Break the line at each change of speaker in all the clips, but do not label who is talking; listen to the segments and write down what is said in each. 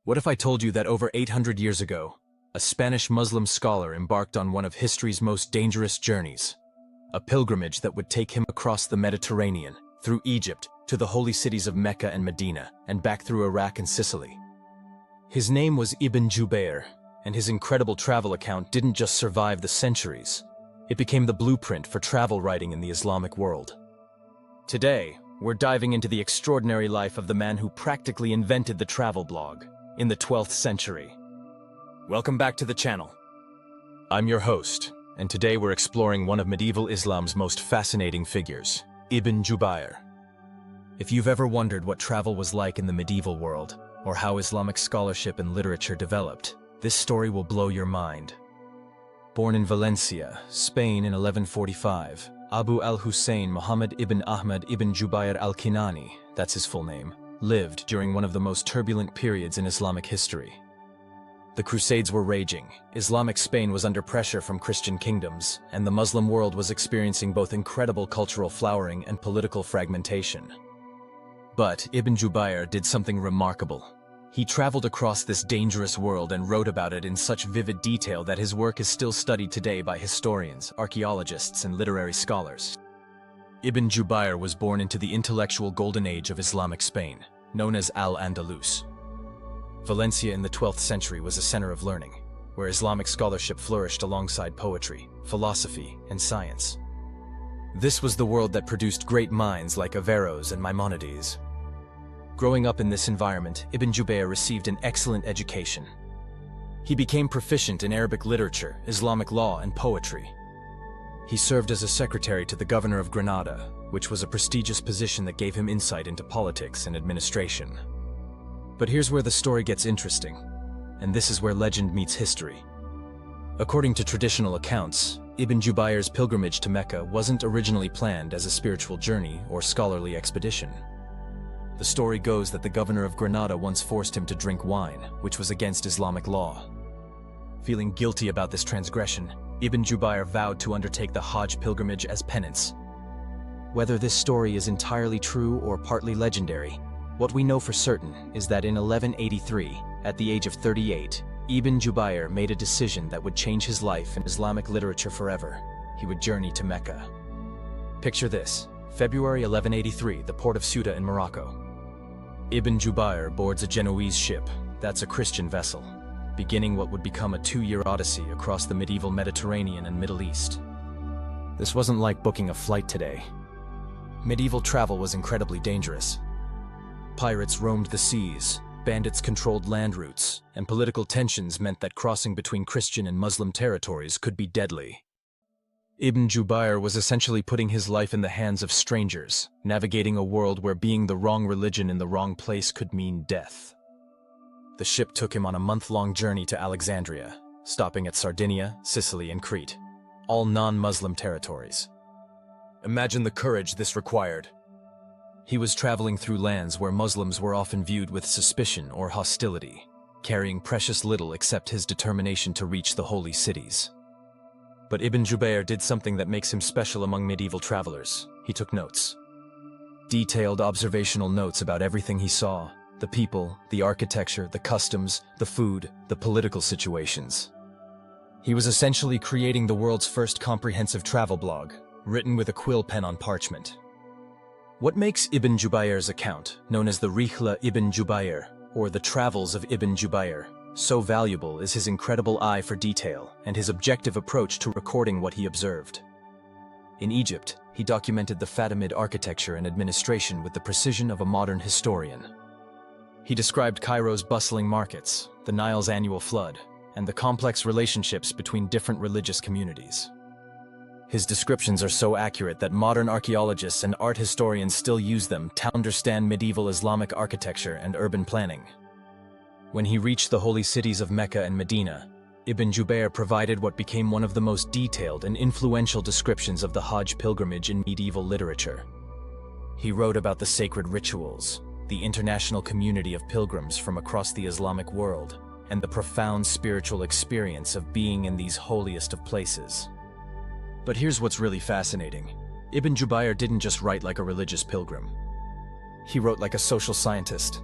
What if I told you that over 800 years ago, a Spanish Muslim scholar embarked on one of history's most dangerous journeys, a pilgrimage that would take him across the Mediterranean, through Egypt, to the holy cities of Mecca and Medina, and back through Iraq and Sicily. His name was Ibn Jubayr, and his incredible travel account didn't just survive the centuries. It became the blueprint for travel writing in the Islamic world. Today, we're diving into the extraordinary life of the man who practically invented the travel blog in the 12th century. Welcome back to the channel. I'm your host, and today we're exploring one of medieval Islam's most fascinating figures, Ibn Jubayr. If you've ever wondered what travel was like in the medieval world, or how Islamic scholarship and literature developed, this story will blow your mind. Born in Valencia, Spain in 1145, Abu al-Hussein Muhammad ibn Ahmad ibn Jubayr al-Kinani, that's his full name, lived during one of the most turbulent periods in Islamic history. The Crusades were raging, Islamic Spain was under pressure from Christian kingdoms, and the Muslim world was experiencing both incredible cultural flowering and political fragmentation. But Ibn Jubayr did something remarkable. He traveled across this dangerous world and wrote about it in such vivid detail that his work is still studied today by historians, archaeologists, and literary scholars. Ibn Jubayr was born into the intellectual golden age of Islamic Spain, known as Al-Andalus. Valencia in the 12th century was a center of learning, where Islamic scholarship flourished alongside poetry, philosophy, and science. This was the world that produced great minds like Averroes and Maimonides. Growing up in this environment, Ibn Jubayr received an excellent education. He became proficient in Arabic literature, Islamic law, and poetry. He served as a secretary to the governor of Granada, which was a prestigious position that gave him insight into politics and administration. But here's where the story gets interesting, and this is where legend meets history. According to traditional accounts, Ibn Jubayr's pilgrimage to Mecca wasn't originally planned as a spiritual journey or scholarly expedition. The story goes that the governor of Granada once forced him to drink wine, which was against Islamic law. Feeling guilty about this transgression, Ibn Jubayr vowed to undertake the Hajj pilgrimage as penance. Whether this story is entirely true or partly legendary, what we know for certain is that in 1183, at the age of 38, Ibn Jubayr made a decision that would change his life and Islamic literature forever. He would journey to Mecca. Picture this, February 1183, the port of Ceuta in Morocco. Ibn Jubayr boards a Genoese ship, that's a Christian vessel, beginning what would become a 2-year odyssey across the medieval Mediterranean and Middle East. This wasn't like booking a flight today. Medieval travel was incredibly dangerous. Pirates roamed the seas, bandits controlled land routes, and political tensions meant that crossing between Christian and Muslim territories could be deadly. Ibn Jubayr was essentially putting his life in the hands of strangers, navigating a world where being the wrong religion in the wrong place could mean death. The ship took him on a month-long journey to Alexandria, stopping at Sardinia, Sicily, and Crete, all non-Muslim territories. Imagine the courage this required. He was traveling through lands where Muslims were often viewed with suspicion or hostility, carrying precious little except his determination to reach the holy cities. But Ibn Jubayr did something that makes him special among medieval travelers. He took notes. Detailed observational notes about everything he saw, the people, the architecture, the customs, the food, the political situations. He was essentially creating the world's first comprehensive travel blog, written with a quill pen on parchment. What makes Ibn Jubayr's account, known as the Rihla Ibn Jubayr, or the Travels of Ibn Jubayr, so valuable is his incredible eye for detail and his objective approach to recording what he observed. In Egypt, he documented the Fatimid architecture and administration with the precision of a modern historian. He described Cairo's bustling markets, the Nile's annual flood, and the complex relationships between different religious communities. His descriptions are so accurate that modern archaeologists and art historians still use them to understand medieval Islamic architecture and urban planning. When he reached the holy cities of Mecca and Medina, Ibn Jubayr provided what became one of the most detailed and influential descriptions of the Hajj pilgrimage in medieval literature. He wrote about the sacred rituals, the international community of pilgrims from across the Islamic world, and the profound spiritual experience of being in these holiest of places. But here's what's really fascinating. Ibn Jubayr didn't just write like a religious pilgrim. He wrote like a social scientist.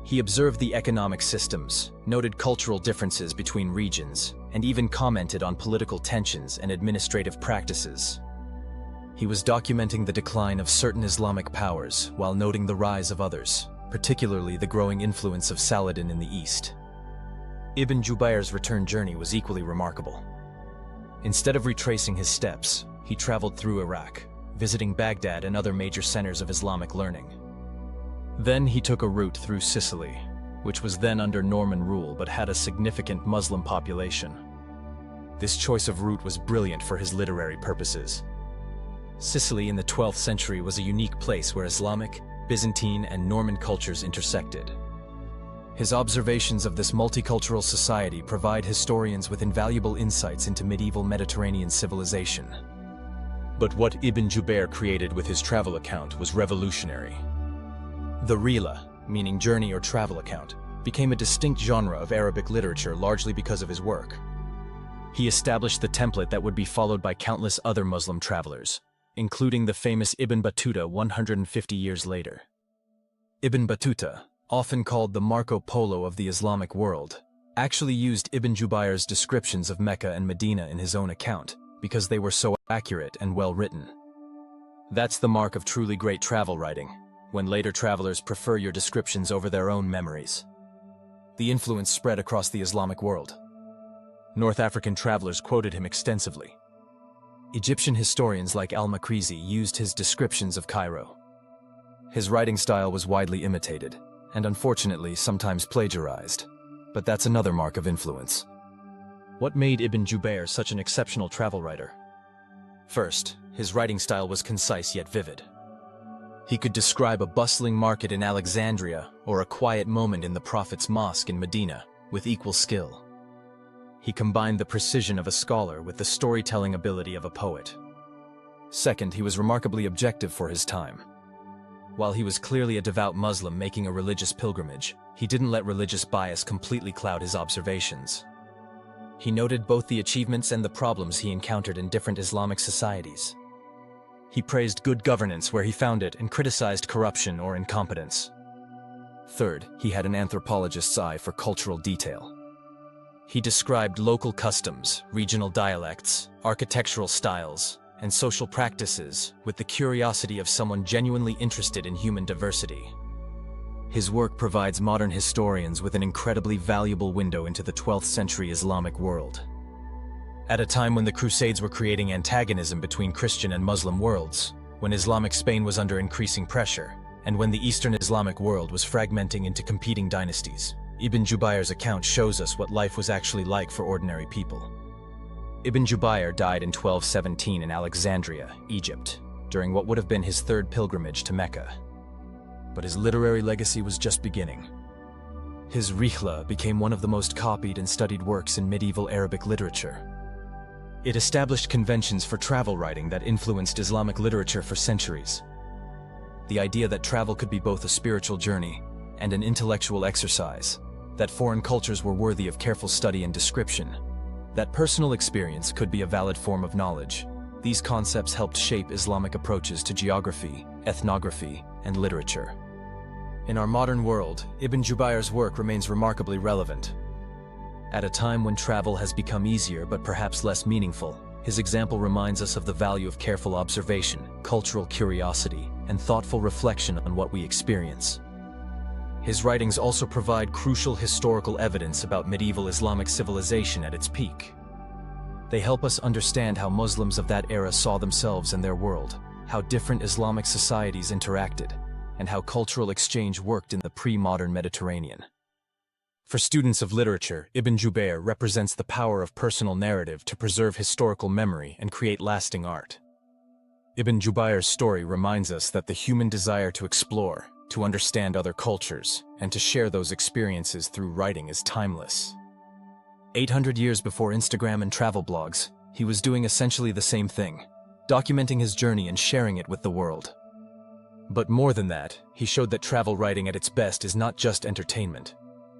He observed the economic systems, noted cultural differences between regions, and even commented on political tensions and administrative practices. He was documenting the decline of certain Islamic powers while noting the rise of others, particularly the growing influence of Saladin in the east. Ibn Jubayr's return journey was equally remarkable. Instead of retracing his steps, he traveled through Iraq, visiting Baghdad and other major centers of Islamic learning. Then he took a route through Sicily, which was then under Norman rule but had a significant Muslim population. This choice of route was brilliant for his literary purposes. Sicily in the 12th century was a unique place where Islamic, Byzantine, and Norman cultures intersected. His observations of this multicultural society provide historians with invaluable insights into medieval Mediterranean civilization. But what Ibn Jubayr created with his travel account was revolutionary. The Rihla, meaning journey or travel account, became a distinct genre of Arabic literature largely because of his work. He established the template that would be followed by countless other Muslim travelers, including the famous Ibn Battuta 150 years later. Ibn Battuta, often called the Marco Polo of the Islamic world, actually used Ibn Jubayr's descriptions of Mecca and Medina in his own account because they were so accurate and well written. That's the mark of truly great travel writing, when later travelers prefer your descriptions over their own memories. The influence spread across the Islamic world. North African travelers quoted him extensively. Egyptian historians like al-Makrizi used his descriptions of Cairo. His writing style was widely imitated, and unfortunately sometimes plagiarized, but that's another mark of influence. What made Ibn Jubayr such an exceptional travel writer? First, his writing style was concise yet vivid. He could describe a bustling market in Alexandria or a quiet moment in the Prophet's mosque in Medina with equal skill. He combined the precision of a scholar with the storytelling ability of a poet. Second, he was remarkably objective for his time. While he was clearly a devout Muslim making a religious pilgrimage, he didn't let religious bias completely cloud his observations. He noted both the achievements and the problems he encountered in different Islamic societies. He praised good governance where he found it and criticized corruption or incompetence. Third, he had an anthropologist's eye for cultural detail. He described local customs, regional dialects, architectural styles, and social practices with the curiosity of someone genuinely interested in human diversity. His work provides modern historians with an incredibly valuable window into the 12th century Islamic world. At a time when the Crusades were creating antagonism between Christian and Muslim worlds, when Islamic Spain was under increasing pressure, and when the Eastern Islamic world was fragmenting into competing dynasties, Ibn Jubayr's account shows us what life was actually like for ordinary people. Ibn Jubayr died in 1217 in Alexandria, Egypt, during what would have been his third pilgrimage to Mecca. But his literary legacy was just beginning. His Rihla became one of the most copied and studied works in medieval Arabic literature. It established conventions for travel writing that influenced Islamic literature for centuries. The idea that travel could be both a spiritual journey and an intellectual exercise, that foreign cultures were worthy of careful study and description, that personal experience could be a valid form of knowledge. These concepts helped shape Islamic approaches to geography, ethnography, and literature. In our modern world, Ibn Jubayr's work remains remarkably relevant. At a time when travel has become easier but perhaps less meaningful, his example reminds us of the value of careful observation, cultural curiosity, and thoughtful reflection on what we experience. His writings also provide crucial historical evidence about medieval Islamic civilization at its peak. They help us understand how Muslims of that era saw themselves and their world, how different Islamic societies interacted, and how cultural exchange worked in the pre-modern Mediterranean. For students of literature, Ibn Jubayr represents the power of personal narrative to preserve historical memory and create lasting art. Ibn Jubayr's story reminds us that the human desire to explore, to understand other cultures, and to share those experiences through writing is timeless. 800 years before Instagram and travel blogs, he was doing essentially the same thing, documenting his journey and sharing it with the world. But more than that, he showed that travel writing at its best is not just entertainment.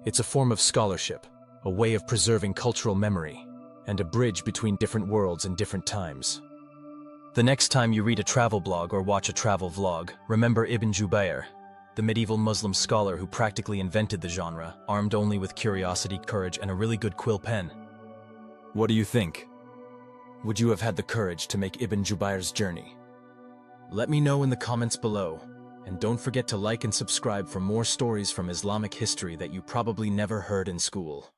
It's a form of scholarship, a way of preserving cultural memory, and a bridge between different worlds and different times. The next time you read a travel blog or watch a travel vlog, remember Ibn Jubayr. the medieval Muslim scholar who practically invented the genre, armed only with curiosity, courage, and a really good quill pen. What do you think? Would you have had the courage to make Ibn Jubayr's journey? Let me know in the comments below, and don't forget to like and subscribe for more stories from Islamic history that you probably never heard in school.